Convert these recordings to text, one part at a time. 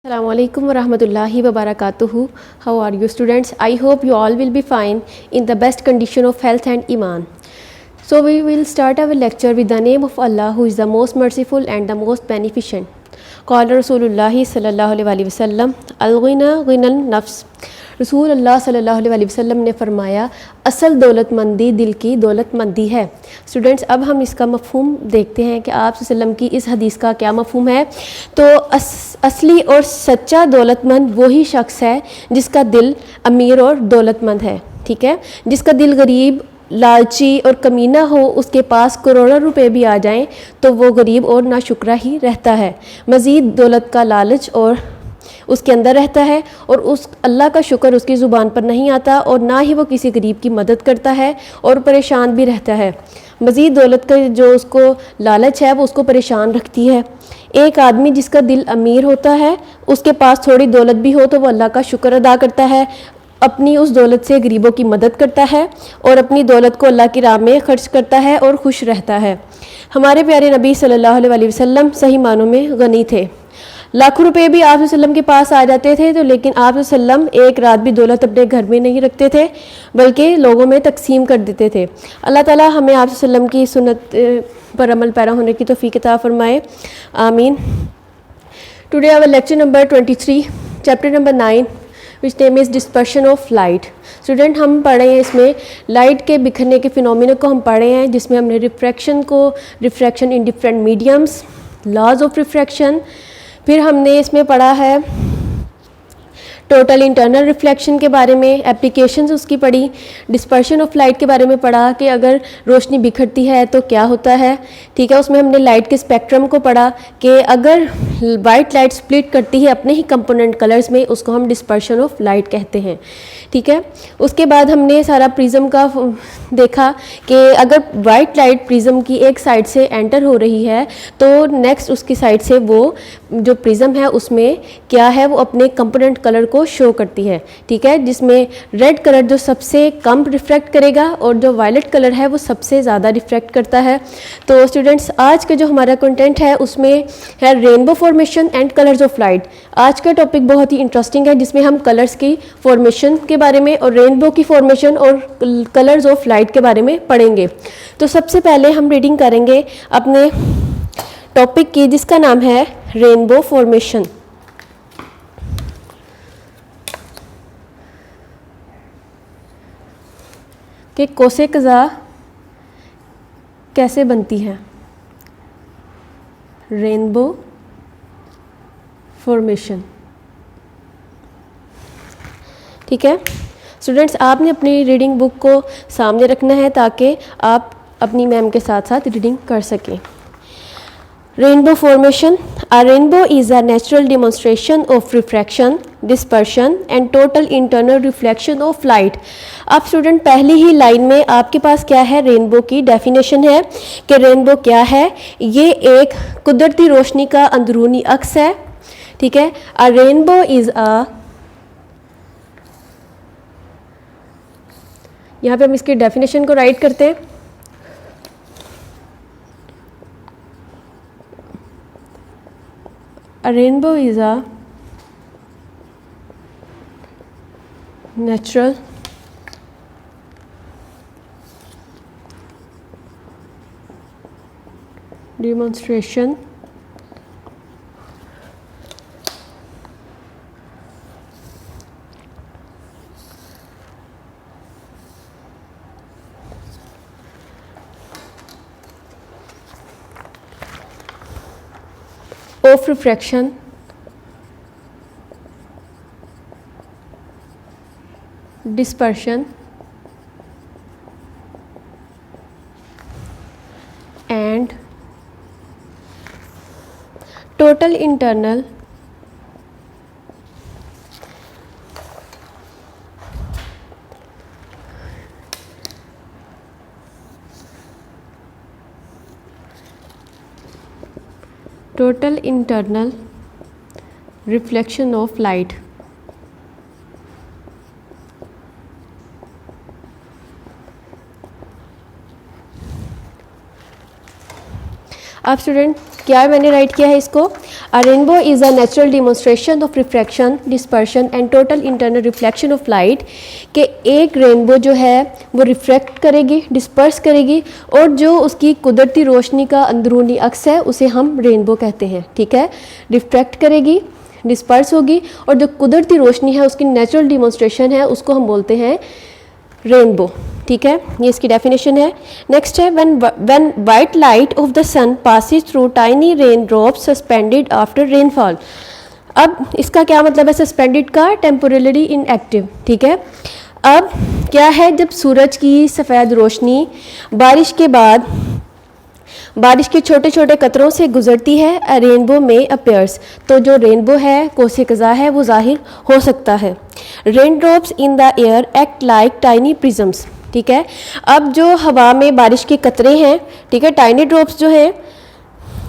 Assalamu alaikum wa rahmatullahi wa barakatuhu. How are you students? I hope you all will be fine in the best condition of health and iman. So we will start our lecture with the name of Allah who is the most merciful and the most beneficent. Qala Rasulullah sallallahu alaihi wasallam al-ghina ghinal nafs. रसूल अल्लाह सल्लल्लाहु अलैहि वसल्लम ने फरमाया असल दौलतमंदी दिल की दौलतमंदी है। स्टूडेंट्स, अब हम इसका मफ़हूम देखते हैं कि आप वसल्लम की इस हदीस का क्या मफ़हूम है। तो असली और सच्चा दौलतमंद वही शख्स है जिसका दिल अमीर और दौलतमंद है, ठीक है। जिसका दिल गरीब, लालची और कमीना हो, उसके पास करोड़ों रुपए भी आ जाएं तो वो गरीब और नाशुक्रा ही रहता है। मज़ीद दौलत का लालच और उसके अंदर रहता है और उस अल्लाह का शुक्र उसकी ज़ुबान पर नहीं आता और ना ही वो किसी गरीब की मदद करता है और परेशान भी रहता है। मज़ीद दौलत का जो उसको लालच है वो उसको परेशान रखती है। एक आदमी जिसका दिल अमीर होता है, उसके पास थोड़ी दौलत भी हो तो वो अल्लाह का शुक्र अदा करता है, अपनी उस दौलत से गरीबों की मदद करता है और अपनी दौलत को अल्लाह की राह में खर्च करता है और खुश रहता है। हमारे प्यारे नबी सल्लल्लाहु अलैहि वसल्लम सही मानों में गनी थे। लाखों रुपए भी आप वसल्लम के पास आ जाते थे तो लेकिन आप वसल्लम एक रात भी दौलत अपने घर में नहीं रखते थे बल्कि लोगों में तकसीम कर देते थे। अल्लाह ताला हमें आप वसल्लम की सुन्नत पर अमल पैरा होने की तौफीक अता फरमाए, आमीन। Today our lecture number 23, chapter number 9, which name is dispersion of light. Student, हम पढ़े हैं इसमें लाइट के बिखरने के फिनोमिना को हम पढ़े हैं, जिसमें हमने refraction in different mediums, laws of refraction, फिर हमने इसमें पढ़ा है टोटल इंटरनल रिफ्लेक्शन के बारे में, एप्लीकेशंस उसकी पढ़ी, डिस्पर्शन ऑफ लाइट के बारे में पढ़ा कि अगर रोशनी बिखरती है तो क्या होता है, ठीक है। उसमें हमने लाइट के स्पेक्ट्रम को पढ़ा कि अगर वाइट लाइट स्प्लिट करती है अपने ही कंपोनेंट कलर्स में, उसको हम डिस्पर्शन ऑफ लाइट कहते हैं, ठीक है। उसके बाद हमने सारा प्रिज्म का देखा कि अगर वाइट लाइट प्रिज्म की एक साइड से एंटर हो रही है तो नेक्स्ट उसकी साइड से वो जो प्रिज्म है उसमें क्या है, वो अपने कंपोनेंट कलर को शो करती है, ठीक है। जिसमें रेड कलर जो सबसे कम रिफ्रैक्ट करेगा और जो वायलेट कलर है वो सबसे ज़्यादा रिफ्रैक्ट करता है। तो स्टूडेंट्स, आज का जो हमारा कंटेंट है उसमें है rainbow formation and colours of light. आज का टॉपिक बहुत ही इंटरेस्टिंग है जिसमें हम कलर्स की फॉर्मेशन के बारे में और रेनबो की फॉर्मेशन और कलर्स ऑफ लाइट के बारे में पढ़ेंगे। तो सबसे पहले हम रीडिंग करेंगे अपने टॉपिक की, जिसका नाम है रेनबो फॉर्मेशन। कि कौसे कज़ा कैसे बनती है, रेनबो फॉर्मेशन, ठीक है। स्टूडेंट्स, आपने अपनी रीडिंग बुक को सामने रखना है ताकि आप अपनी मैम के साथ साथ रीडिंग कर सकें। Rainbow formation. A rainbow is a natural demonstration of refraction, dispersion and total internal reflection of light. अब स्टूडेंट पहली ही लाइन में आपके पास क्या है, रेनबो की डेफिनेशन है कि रेनबो क्या है। ये एक कुदरती रोशनी का अंदरूनी अक्स है, ठीक है। अ रेनबो इज़ यहाँ पे हम इसकी डेफिनेशन को राइट करते हैं। A rainbow is a natural demonstration of refraction, dispersion and total internal reflection of light। अब स्टूडेंट क्या मैंने राइट किया है इसको, अ rainbow is a natural demonstration of refraction, dispersion and total internal reflection of light, कि एक rainbow जो है वो रिफ्रैक्ट करेगी, डिस्पर्स करेगी, और जो उसकी कुदरती रोशनी का अंदरूनी अक्स है उसे हम रेनबो कहते हैं। ठीक है, रिफ्रैक्ट करेगी, डिस्पर्स होगी, और जो कुदरती रोशनी है उसकी नेचुरल डिमॉन्स्ट्रेशन है उसको हम बोलते हैं रेनबो। ठीक है, ये इसकी डेफिनेशन है। नेक्स्ट है when white light of the sun passes through tiny rain drops suspended after rainfall. अब इसका क्या मतलब है सस्पेंडेड का, टेम्पोरली इनएक्टिव। ठीक है, अब क्या है, जब सूरज की सफ़ेद रोशनी बारिश के बाद बारिश के छोटे छोटे कतरों से गुजरती है, अ रेनबो में अपेयर्स, तो जो रेनबो है कोसे कज़ा है वो जाहिर हो सकता है। Rain drops in the air act like tiny prisms. ठीक है, अब जो हवा में बारिश के कतरे हैं, ठीक है, टाइनी ड्रॉप्स जो हैं,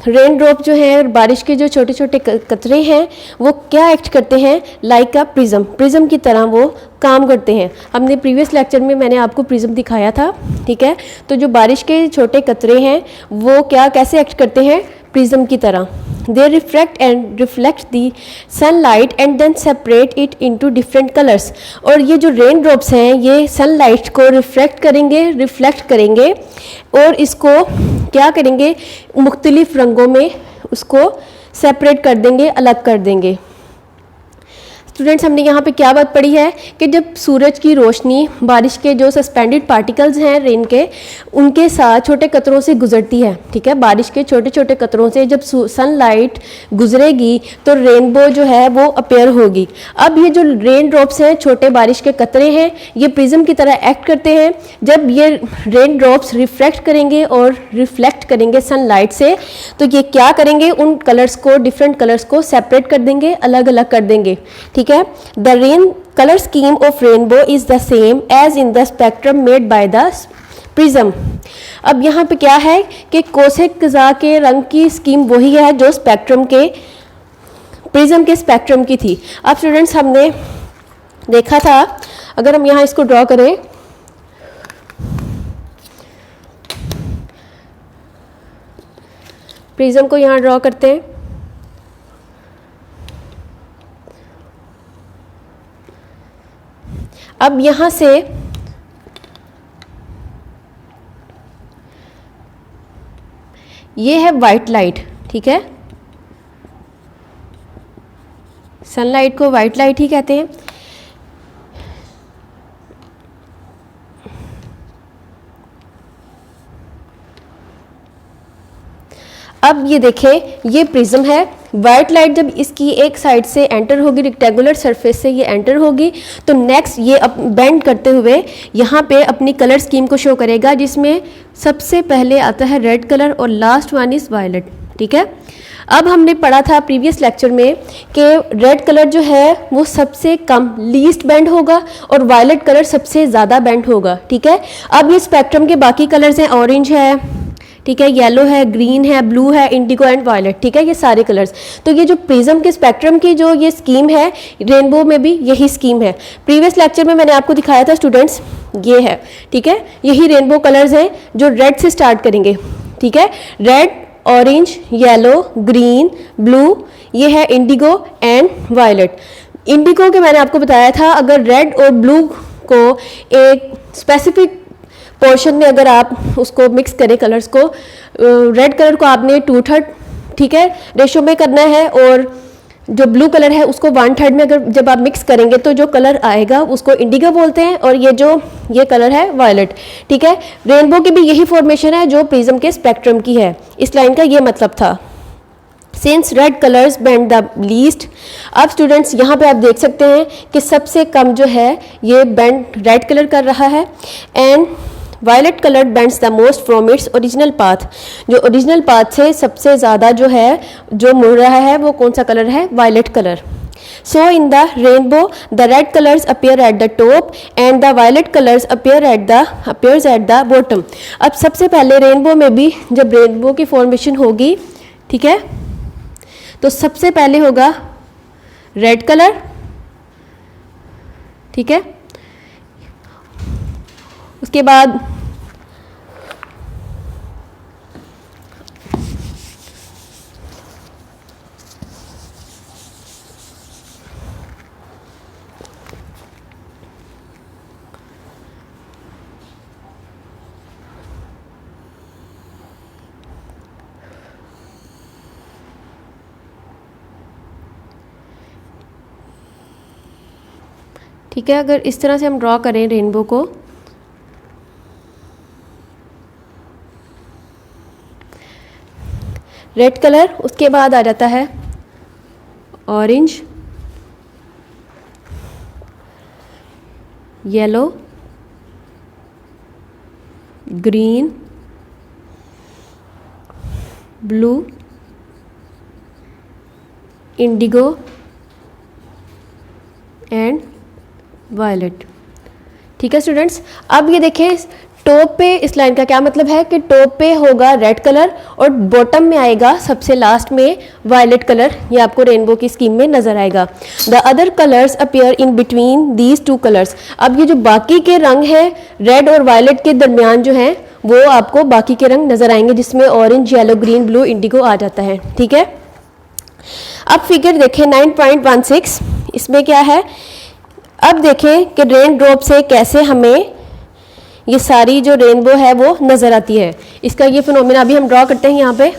रेन ड्रॉप जो है बारिश के जो छोटे छोटे कतरे हैं वो क्या एक्ट करते हैं, लाइक अ प्रिज्म, प्रिज्म की तरह वो काम करते हैं। हमने प्रीवियस लेक्चर में मैंने आपको प्रिज्म दिखाया था। ठीक है, तो जो बारिश के छोटे कतरे हैं वो क्या कैसे एक्ट करते हैं, प्रिज्म की तरह। They refract and reflect the sunlight and then separate it into different colours. और ये जो रेन ड्रॉप्स हैं ये सनलाइट को रिफ्लेक्ट करेंगे और इसको क्या करेंगे, मुख्तलिफ रंगों में उसको सेपरेट कर देंगे, अलग कर देंगे। स्टूडेंट्स, हमने यहाँ पे क्या बात पढ़ी है कि जब सूरज की रोशनी बारिश के जो सस्पेंडेड पार्टिकल्स हैं रेन के, उनके साथ छोटे कतरों से गुजरती है। ठीक है, बारिश के छोटे छोटे कतरों से जब सनलाइट गुजरेगी तो रेनबो जो है वो अपेयर होगी। अब ये जो रेन ड्रॉप्स हैं, छोटे बारिश के कतरे हैं, ये प्रिज्म की तरह एक्ट करते हैं। जब ये रेन ड्रॉप्स रिफ्रैक्ट करेंगे और रिफ्लेक्ट करेंगे सनलाइट से, तो ये क्या करेंगे, उन कलर्स को, डिफरेंट कलर्स को सेपरेट कर देंगे, अलग अलग कर देंगे। ठीक है, the rain colour scheme of rainbow is the same as in the spectrum made by the prism. अब यहाँ पे क्या है कि कोसे कज़ा के रंग की स्कीम वही है जो स्पेक्ट्रम के, प्रिज्म के स्पेक्ट्रम की थी। अब स्टूडेंट्स, हमने देखा था, अगर हम यहाँ इसको ड्रॉ करें, प्रिज्म को यहाँ ड्रॉ करते हैं, अब यहाँ से ये है वाइट लाइट। ठीक है, सनलाइट को वाइट लाइट ही कहते हैं। अब ये देखें, ये प्रिज्म है, वाइट लाइट जब इसकी एक साइड से एंटर होगी, रेक्टेंगुलर सरफेस से ये एंटर होगी, तो नेक्स्ट ये बेंड करते हुए यहाँ पे अपनी कलर स्कीम को शो करेगा, जिसमें सबसे पहले आता है रेड कलर और लास्ट वन इज़ वायलेट। ठीक है, अब हमने पढ़ा था प्रीवियस लेक्चर में कि रेड कलर जो है वो सबसे कम, लीस्ट बेंड होगा, और वायलेट कलर सबसे ज़्यादा बेंड होगा। ठीक है, अब ये स्पेक्ट्रम के बाकी कलर्स हैं, ऑरेंज है, ठीक है, येलो है, ग्रीन है, ब्लू है, इंडिगो एंड वायलेट। ठीक है, ये सारे कलर्स। तो ये जो प्रिज्म के स्पेक्ट्रम की जो ये स्कीम है, रेनबो में भी यही स्कीम है। प्रीवियस लेक्चर में मैंने आपको दिखाया था स्टूडेंट्स, ये है। ठीक है, यही रेनबो कलर्स हैं जो रेड से स्टार्ट करेंगे। ठीक है, red, orange, yellow, green, blue, ये है इंडिगो एंड वायलेट। इंडिगो के मैंने आपको बताया था, अगर रेड और ब्लू को एक स्पेसिफिक पोर्शन में अगर आप उसको मिक्स करें कलर्स को, रेड कलर को आपने 2/3, ठीक है, रेशो में करना है, और जो ब्लू कलर है उसको 1/3 में अगर जब आप मिक्स करेंगे तो जो कलर आएगा उसको इंडिगो बोलते हैं, और ये कलर है वायलेट। ठीक है, रेनबो की भी यही फॉर्मेशन है जो प्रिज्म के स्पेक्ट्रम की है। इस लाइन का ये मतलब था, since red colours bend the least. अब स्टूडेंट्स, यहाँ पे आप देख सकते हैं कि सबसे कम जो है ये बेंड रेड कलर कर रहा है, and violet colour bends the most from its original path. जो ओरिजिनल पाथ से सबसे ज़्यादा जो है, जो मुड़ रहा है, वो कौन सा कलर है, violet colour. So in the rainbow the red colours appear at the top and the violet colours appears at the bottom. अब सबसे पहले रेनबो में भी जब रेनबो की फॉर्मेशन होगी, ठीक है, तो सबसे पहले होगा रेड कलर। ठीक है, उसके बाद ठीक है, अगर इस तरह से हम ड्रॉ करें रेनबो को, रेड कलर, उसके बाद आ जाता है orange, yellow, green, blue, indigo and violet. ठीक है स्टूडेंट्स, अब ये देखें टॉप पे इस लाइन का क्या मतलब है कि टॉप पे होगा रेड कलर और बॉटम में आएगा सबसे लास्ट में वायलेट कलर, ये आपको रेनबो की स्कीम में नजर आएगा। The other colours appear in between these two colours. अब ये जो बाकी के रंग हैं रेड और वायलेट के दरमियान जो हैं वो आपको बाकी के रंग नजर आएंगे, जिसमें orange, yellow, green, blue, indigo आ जाता है। ठीक है, अब फिगर देखें 9.16, इसमें क्या है, अब देखें कि रेन ड्रॉप से कैसे हमें ये सारी जो रेनबो है वो नज़र आती है। इसका ये फिनोमेना अभी हम ड्रॉ करते हैं यहाँ पे।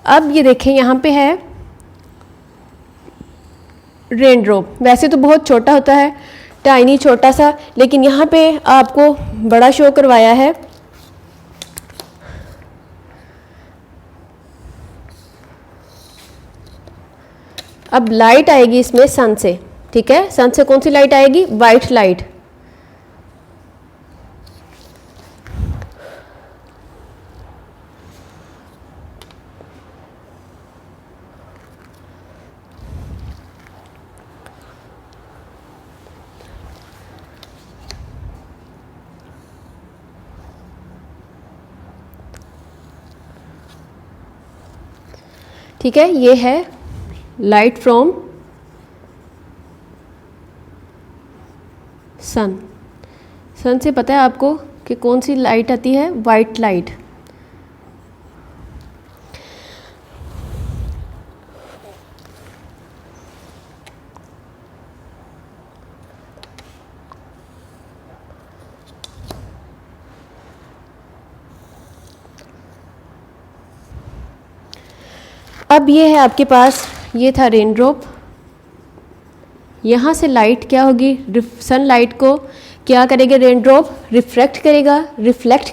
अब ये देखें यहाँ पे है रेन ड्रॉप, वैसे तो बहुत छोटा होता है, टाइनी छोटा सा, लेकिन यहाँ पे आपको बड़ा शो करवाया है। अब लाइट आएगी इसमें सन से। ठीक है, सन से कौन सी लाइट आएगी, वाइट लाइट। ठीक है, ये है लाइट फ्रॉम सन। सन से पता है आपको कि कौन सी लाइट आती है, वाइट लाइट। अब ये है आपके पास, ये था रेन ड्रॉप, यहाँ से लाइट क्या होगी, सनलाइट को क्या करेगा रेन ड्रॉप, रिफ्लेक्ट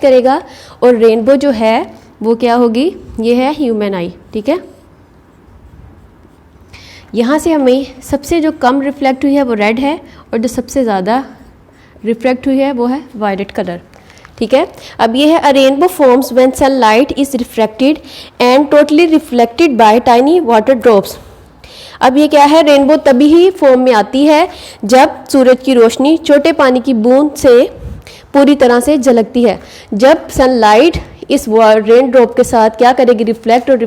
करेगा और रेनबो जो है वो क्या होगी, ये है ह्यूमन आई। ठीक है, यहाँ से हमें सबसे जो कम रिफ्लेक्ट हुई है वो रेड है और जो सबसे ज़्यादा रिफ्लेक्ट हुई है वो है वायलेट कलर। ठीक है, अब ये है अ rainbow forms when sunlight is reflected and totally reflected by tiny water drops. अब ये क्या है, रेनबो तभी ही फॉर्म में आती है जब सूरज की रोशनी छोटे पानी की बूंद से पूरी तरह से झलकती है। जब सनलाइट इस रेन ड्रॉप के साथ क्या करेगी, रिफ्लेक्ट और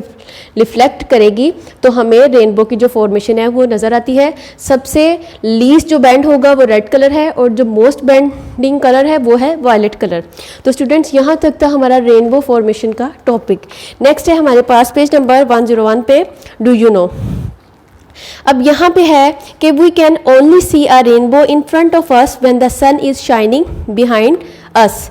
रिफ्लेक्ट करेगी, तो हमें रेनबो की जो फॉर्मेशन है वो नज़र आती है। सबसे लीस्ट जो बैंड होगा वो रेड कलर है और जो मोस्ट बैंडिंग कलर है वो है वायलेट कलर। तो स्टूडेंट्स, यहाँ तक था हमारा रेनबो फॉर्मेशन का टॉपिक। नेक्स्ट है हमारे पास पेज नंबर 101 पे, डू यू नो। अब यहाँ पे है कि we can only see a rainbow in front of us when the sun is shining behind us.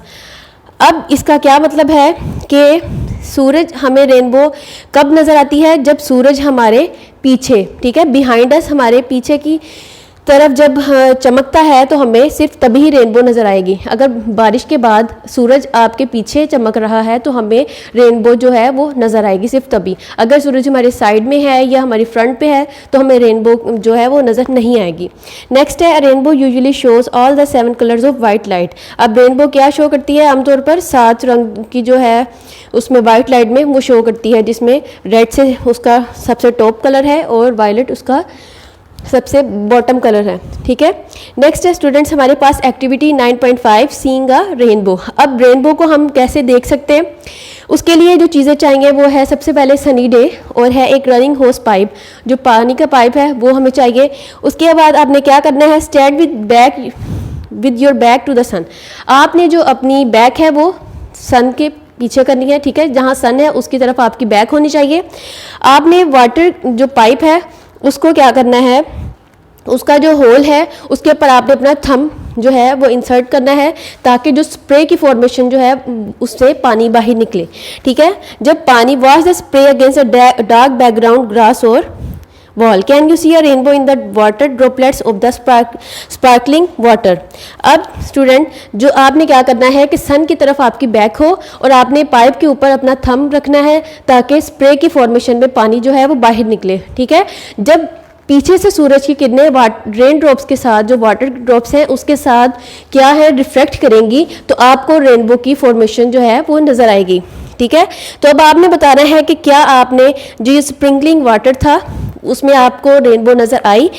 अब इसका क्या मतलब है कि सूरज, हमें रेनबो कब नज़र आती है, जब सूरज हमारे पीछे, ठीक है, बिहाइंड अस, हमारे पीछे की तरफ जब चमकता है तो हमें सिर्फ तभी ही रेनबो नज़र आएगी। अगर बारिश के बाद सूरज आपके पीछे चमक रहा है तो हमें रेनबो जो है वो नज़र आएगी सिर्फ तभी। अगर सूरज हमारे साइड में है या हमारी फ्रंट पे है तो हमें रेनबो जो है वो नज़र नहीं आएगी। नेक्स्ट है, rainbow usually shows all the 7 colours of white light. अब रेनबो क्या शो करती है, आमतौर पर 7 रंग की जो है उसमें वाइट लाइट में वो शो करती है, जिसमें रेड से उसका सबसे टॉप कलर है और वायलेट उसका सबसे बॉटम कलर है। ठीक है, नेक्स्ट है स्टूडेंट्स हमारे पास एक्टिविटी 9.5 सीइंग अ रेनबो। अब रेनबो को हम कैसे देख सकते हैं, उसके लिए जो चीज़ें चाहिए वो है सबसे पहले सनी डे और है एक रनिंग होस पाइप, जो पानी का पाइप है वो हमें चाहिए। उसके बाद आपने क्या करना है, stand with your back to the sun. आपने जो अपनी बैक है वो सन के पीछे करनी है। ठीक है, जहाँ सन है उसकी तरफ आपकी बैक होनी चाहिए। आपने वाटर जो पाइप है उसको क्या करना है, उसका जो होल है उसके ऊपर आपने अपना थंब जो है वो इंसर्ट करना है ताकि जो स्प्रे की फॉर्मेशन जो है उससे पानी बाहर निकले। ठीक है, जब पानी wash the spray against a dark background grass और wall, can you see a rainbow in the water droplets of the sparkling water. अब स्टूडेंट जो आपने क्या करना है कि सन की तरफ आपकी बैक हो और आपने पाइप के ऊपर अपना थंब रखना है ताकि स्प्रे की फॉर्मेशन में पानी जो है वो बाहर निकले। ठीक है, जब पीछे से सूरज की किरणें रेन ड्रॉप्स के साथ जो वाटर ड्रॉप्स हैं उसके साथ क्या है रिफ्लेक्ट करेंगी तो आपको रेनबो की फॉर्मेशन जो है वो नज़र आएगी। ठीक है, तो अब आपने बताना है कि क्या आपने जो ये स्प्रिंकलिंग वाटर था उसमें आपको रेनबो नज़र आई।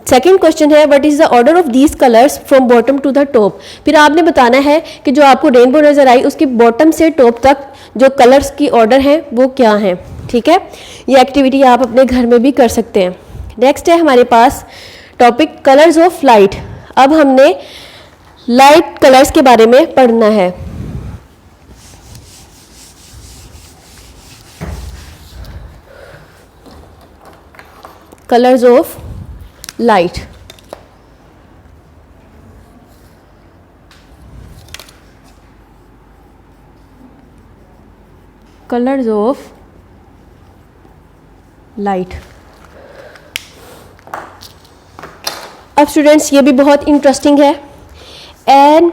सेकंड क्वेश्चन है what is the order of these colours from bottom to the top. फिर आपने बताना है कि जो आपको रेनबो नज़र आई उसकी बॉटम से टॉप तक जो कलर्स की ऑर्डर हैं वो क्या हैं। ठीक है, ये एक्टिविटी आप अपने घर में भी कर सकते हैं। नेक्स्ट है हमारे पास टॉपिक कलर्स ऑफ लाइट। अब हमने लाइट कलर्स के बारे में पढ़ना है। Colours of light. Colours of light. अब स्टूडेंट्स ये भी बहुत इंटरेस्टिंग है। And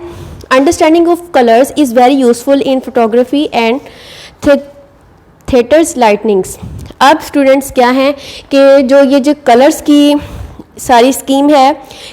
understanding of colours is very useful in photography and theatres lightnings. अब स्टूडेंट्स क्या हैं कि जो कलर्स की सारी स्कीम है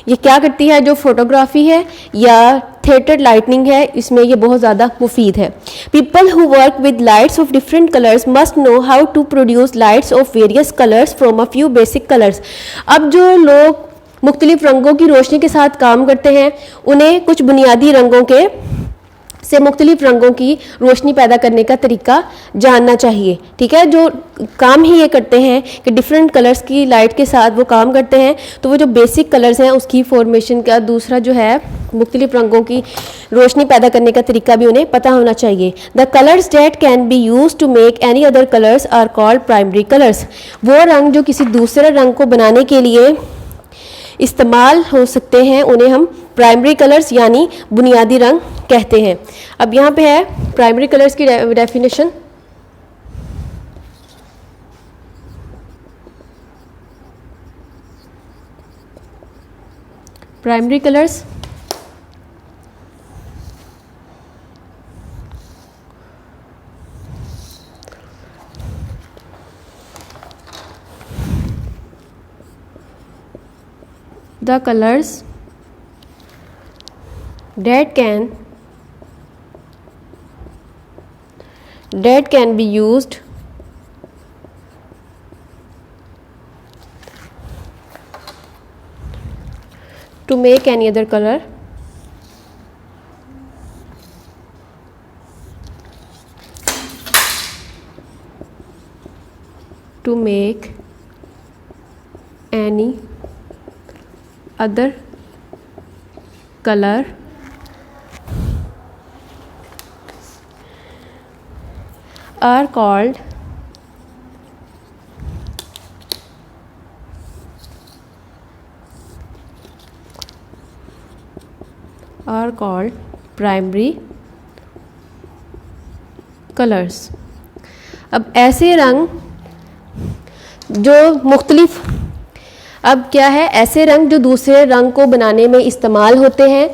ये क्या करती है, जो फोटोग्राफी है या थिएटर लाइटनिंग है इसमें ये बहुत ज़्यादा मुफीद है। People who work with lights of different colours must know how to produce lights of various colours from a few basic colours. अब जो लोग मुख्तलिफ रंगों की रोशनी के साथ काम करते हैं उन्हें कुछ बुनियादी रंगों के से मुख्तलिफ रंगों की रोशनी पैदा करने का तरीका जानना चाहिए। ठीक है, जो काम ही ये करते हैं कि डिफरेंट कलर्स की लाइट के साथ वो काम करते हैं तो वो जो बेसिक कलर्स हैं उसकी फॉर्मेशन का दूसरा जो है मुख्तलिफ रंगों की रोशनी पैदा करने का तरीका भी उन्हें पता होना चाहिए। The colours that can be use to make any other colours are called primary colours. वो रंग जो किसी दूसरे रंग को बनाने के लिए इस्तेमाल हो सकते हैं उन्हें हम प्राइमरी कलर्स यानी बुनियादी रंग कहते हैं। अब यहाँ पे है प्राइमरी कलर्स की definition. Primary colours the colors that can be used to make any other color to make any other color are called primary colors। अब ऐसे रंग जो मुख्तलिफ अब क्या है ऐसे रंग जो दूसरे रंग को बनाने में इस्तेमाल होते हैं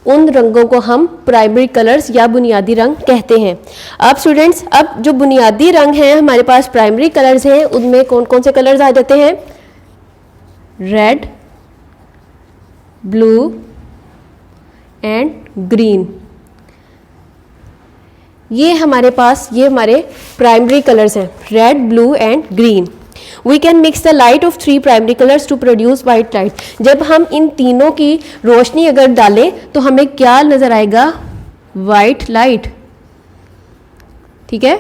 उन रंगों को हम प्राइमरी कलर्स या बुनियादी रंग कहते हैं। अब स्टूडेंट्स अब जो बुनियादी रंग हैं हमारे पास प्राइमरी कलर्स हैं उनमें कौन कौन से कलर्स आ जाते हैं, रेड, ब्लू एंड ग्रीन। ये हमारे प्राइमरी कलर्स हैं, red, blue and green. We can mix the light of three primary colors to produce white light। जब हम इन तीनों की रोशनी अगर डालें तो हमें क्या नजर आएगा, वाइट लाइट। ठीक है,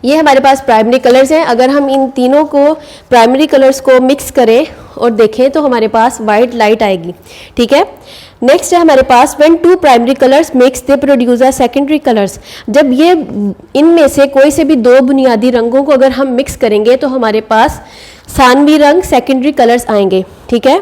ये हमारे पास प्राइमरी कलर्स हैं। अगर हम इन तीनों को प्राइमरी कलर्स को मिक्स करें और देखें तो हमारे पास वाइट लाइट आएगी। ठीक है, नेक्स्ट है हमारे पास when two primary colours mix they produce a secondary colours. जब ये इनमें से कोई से भी दो बुनियादी रंगों को अगर हम मिक्स करेंगे तो हमारे पास सानवी रंग सेकेंडरी कलर्स आएंगे। ठीक है,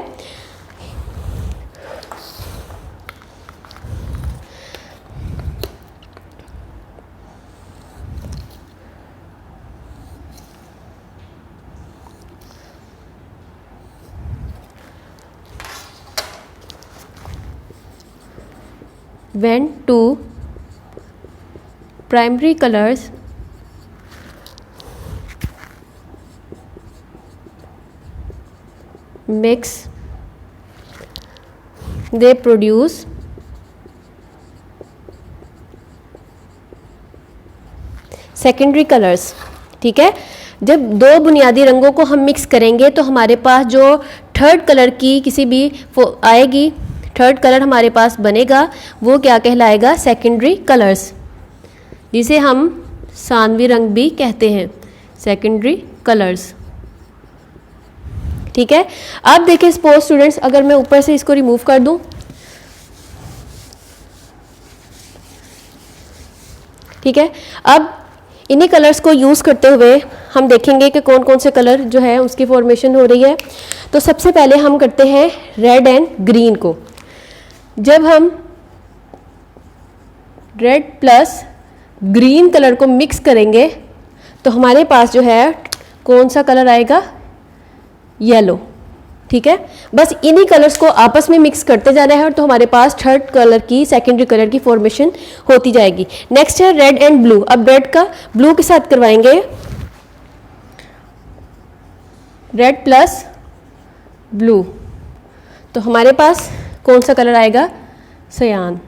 when two primary colors mix they produce secondary colours. ठीक है, जब दो बुनियादी रंगों को हम मिक्स करेंगे तो हमारे पास जो थर्ड कलर की किसी भी आएगी, थर्ड कलर हमारे पास बनेगा, वो क्या कहलाएगा? सेकेंडरी कलर्स, जिसे हम सानवी रंग भी कहते हैं, सेकेंडरी कलर्स। ठीक है, अब देखिए सपोज स्टूडेंट्स, अगर मैं ऊपर से इसको रिमूव कर दूं, ठीक है, अब इन्हीं कलर्स को यूज़ करते हुए हम देखेंगे कि कौन कौन से कलर जो है उसकी फॉर्मेशन हो रही है। तो सबसे पहले हम करते हैं रेड एंड ग्रीन को। जब हम रेड प्लस ग्रीन कलर को मिक्स करेंगे तो हमारे पास जो है कौन सा कलर आएगा? येलो। ठीक है, बस इन्हीं कलर्स को आपस में मिक्स करते जाना है और तो हमारे पास थर्ड कलर की, सेकेंडरी कलर की फॉर्मेशन होती जाएगी। नेक्स्ट है रेड एंड ब्लू। अब रेड का ब्लू के साथ करवाएंगे, रेड प्लस ब्लू, तो हमारे पास कौन सा कलर आएगा? सयान।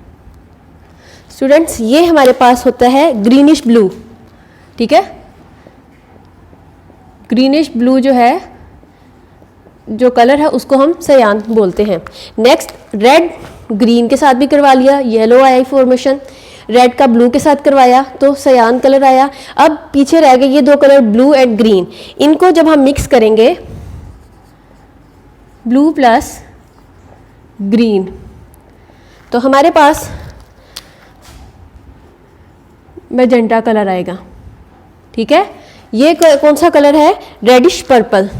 स्टूडेंट्स, ये हमारे पास होता है ग्रीनिश ब्लू। ठीक है, ग्रीनिश ब्लू जो है, जो कलर है उसको हम सयान बोलते हैं। नेक्स्ट रेड ग्रीन के साथ भी करवा लिया, येलो आया फॉर्मेशन। रेड का ब्लू के साथ करवाया तो सयान कलर आया। अब पीछे रह गए ये दो कलर ब्लू एंड ग्रीन, इनको जब हम मिक्स करेंगे, ब्लू प्लस ग्रीन, तो हमारे पास मैजेंटा कलर आएगा। ठीक है, ये कौन सा कलर है? Reddish purple.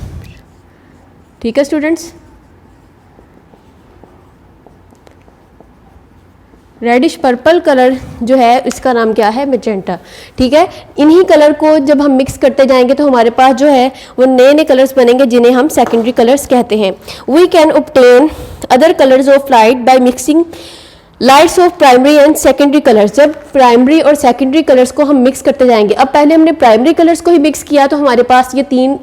ठीक है स्टूडेंट्स, रेडिश पर्पल कलर जो है इसका नाम क्या है? मैजेंटा। ठीक है, इन्हीं कलर को जब हम मिक्स करते जाएंगे तो हमारे पास जो है वो नए नए कलर्स बनेंगे जिन्हें हम सेकेंडरी कलर्स कहते हैं। We can obtain other colours of light by mixing lights of primary and secondary colours. जब प्राइमरी और सेकेंडरी कलर्स को हम मिक्स करते जाएंगे, अब पहले हमने प्राइमरी कलर्स को ही मिक्स किया तो हमारे पास ये तीन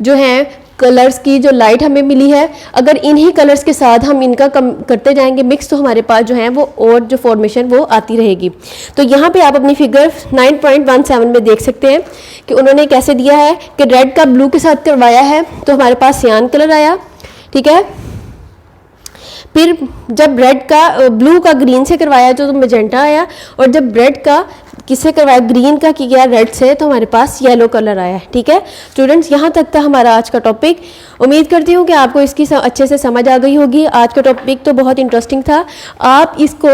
जो हैं कलर्स की जो लाइट हमें मिली है, अगर इन्हीं कलर्स के साथ हम इनका कम करते जाएंगे मिक्स, तो हमारे पास जो है वो और जो फॉर्मेशन वो आती रहेगी। तो यहाँ पे आप अपनी फिगर 9.17 में देख सकते हैं कि उन्होंने कैसे दिया है कि रेड का ब्लू के साथ करवाया है तो हमारे पास सियान कलर आया। ठीक है, फिर जब रेड का ब्लू का ग्रीन से करवाया तो मैजेंटा आया, और जब रेड का किससे करवाया? ग्रीन का किया रेड से, तो हमारे पास येलो कलर आया है। ठीक है स्टूडेंट्स, यहाँ तक था हमारा आज का टॉपिक। उम्मीद करती हूँ कि आपको इसकी अच्छे से समझ आ गई होगी। आज का टॉपिक तो बहुत इंटरेस्टिंग था। आप इसको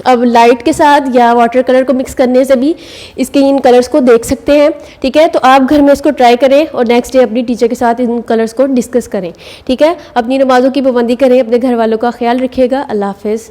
अब लाइट के साथ या वाटर कलर को मिक्स करने से भी इसके इन कलर्स को देख सकते हैं। ठीक है, तो आप घर में इसको ट्राई करें और नेक्स्ट डे अपनी टीचर के साथ इन कलर्स को डिस्कस करें। ठीक है, अपनी नमाज़ों की पाबंदी करें, अपने घर वालों का ख्याल रखिएगा। अल्लाह हाफ़िज़।